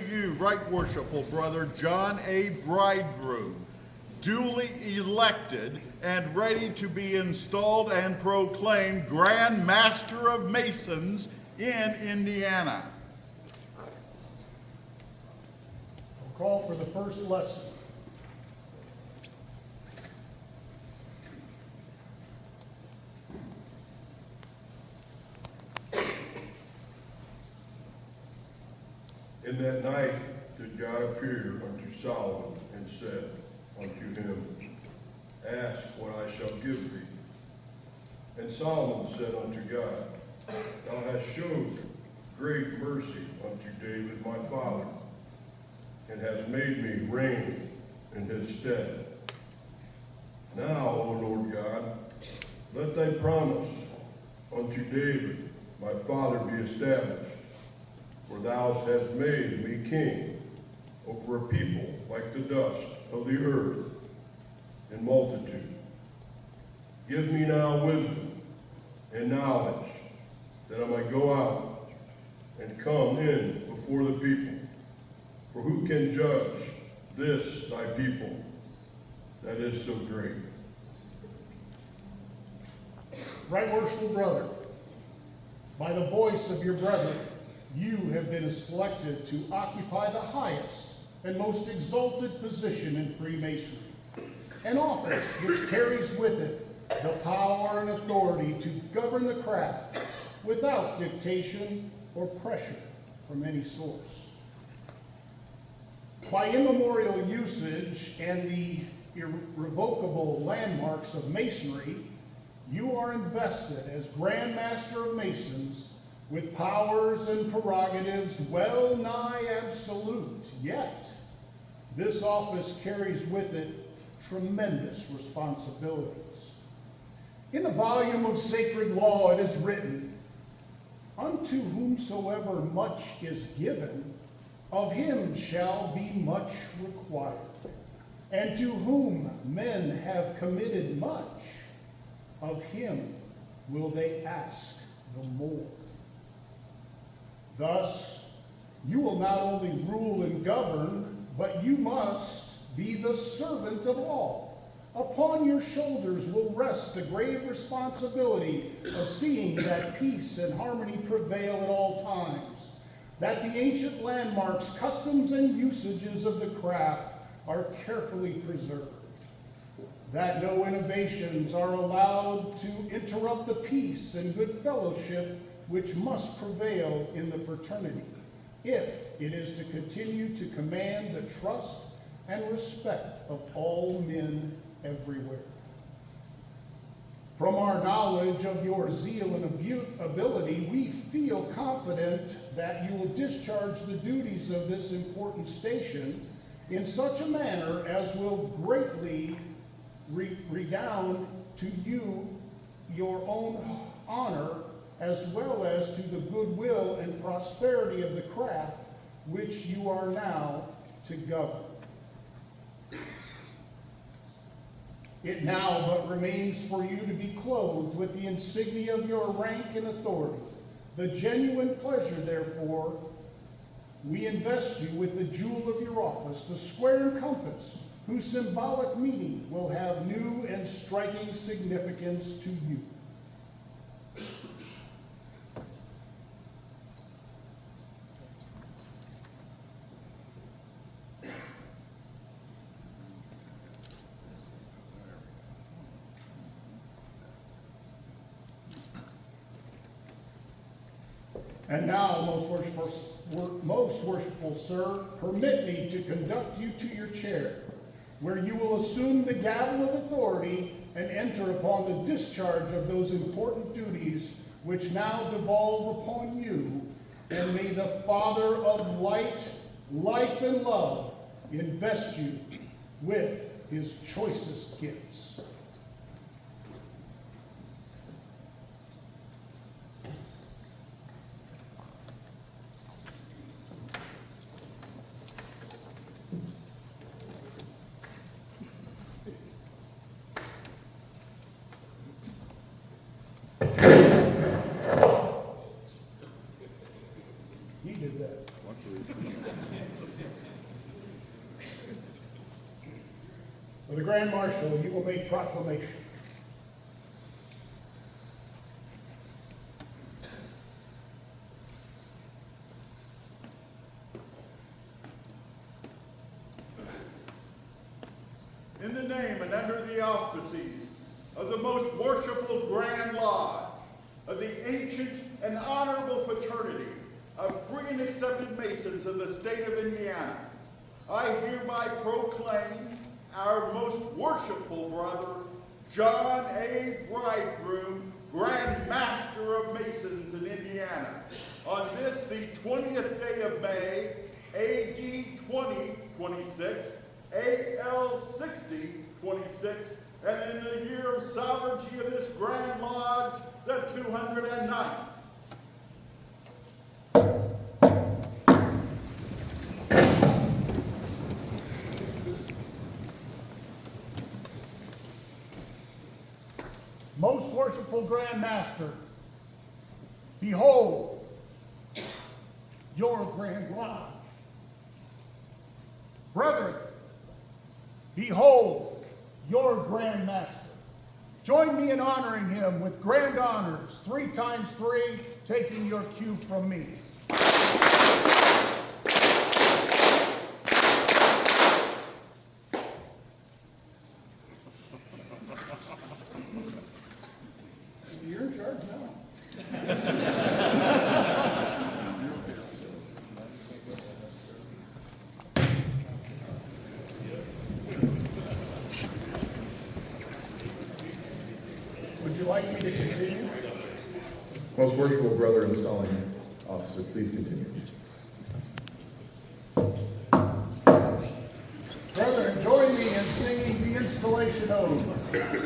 you, Right Worshipful Brother John A. Bridegroom, duly elected and ready to be installed and proclaimed Grand Master of Masons in Indiana. I'll call for the first lesson. In that night did God appear unto Solomon and said unto him, Ask what I shall give thee. And Solomon said unto God, Thou hast showed great mercy unto David my father, and hast made me reign in his stead. Now, O Lord God, let thy promise unto David my father be established. For thou hast made me king over a people like the dust of the earth in multitude. Give me now wisdom and knowledge, that I might go out and come in before the people. For who can judge this thy people that is so great? Right Worshipful Brother, by the voice of your brethren, you have been selected to occupy the highest and most exalted position in Freemasonry, an office which carries with it the power and authority to govern the craft without dictation or pressure from any source. By immemorial usage and the irrevocable landmarks of Masonry, you are invested as Grand Master of Masons with powers and prerogatives well nigh absolute, yet this office carries with it tremendous responsibilities. In the volume of sacred law it is written, Unto whomsoever much is given, of him shall be much required. And to whom men have committed much, of him will they ask the more. Thus, you will not only rule and govern, but you must be the servant of all. Upon your shoulders will rest the grave responsibility of seeing that peace and harmony prevail at all times, that the ancient landmarks, customs, and usages of the craft are carefully preserved, that no innovations are allowed to interrupt the peace and good fellowship which must prevail in the fraternity, if it is to continue to command the trust and respect of all men everywhere. From our knowledge of your zeal and ability, we feel confident that you will discharge the duties of this important station in such a manner as will greatly redound to you your own honor, as well as to the goodwill and prosperity of the craft which you are now to govern. It now but remains for you to be clothed with the insignia of your rank and authority. The genuine pleasure, therefore, we invest you with the jewel of your office, the square and compass, whose symbolic meaning will have new and striking significance to you. And now, most worshipful sir, permit me to conduct you to your chair, where you will assume the gavel of authority and enter upon the discharge of those important duties which now devolve upon you, and may the Father of light, life, and love invest you with his choicest gifts. He did that. For the Grand Marshal, you will make proclamation. In the name and under the auspices of the most worshipful Grand Lodge of the ancient and honorable fraternity of free and accepted Masons of the state of Indiana, I hereby proclaim our most worshipful brother, John A. Bridegroom, Grand Master of Masons in Indiana, on this, the 20th day of May, AD 2026, AL 6026, and in the year of sovereignty of this Grand Lodge, the 209th. Most worshipful Grand Master, behold your Grand Lodge. Brethren, behold your Grand Master. Join me in honoring him with grand honors, 3 times 3, taking your cue from me. You're in charge now. Would you like me to continue? Most worshipful brother installing officer, please continue. Brethren, join me in singing the installation ode.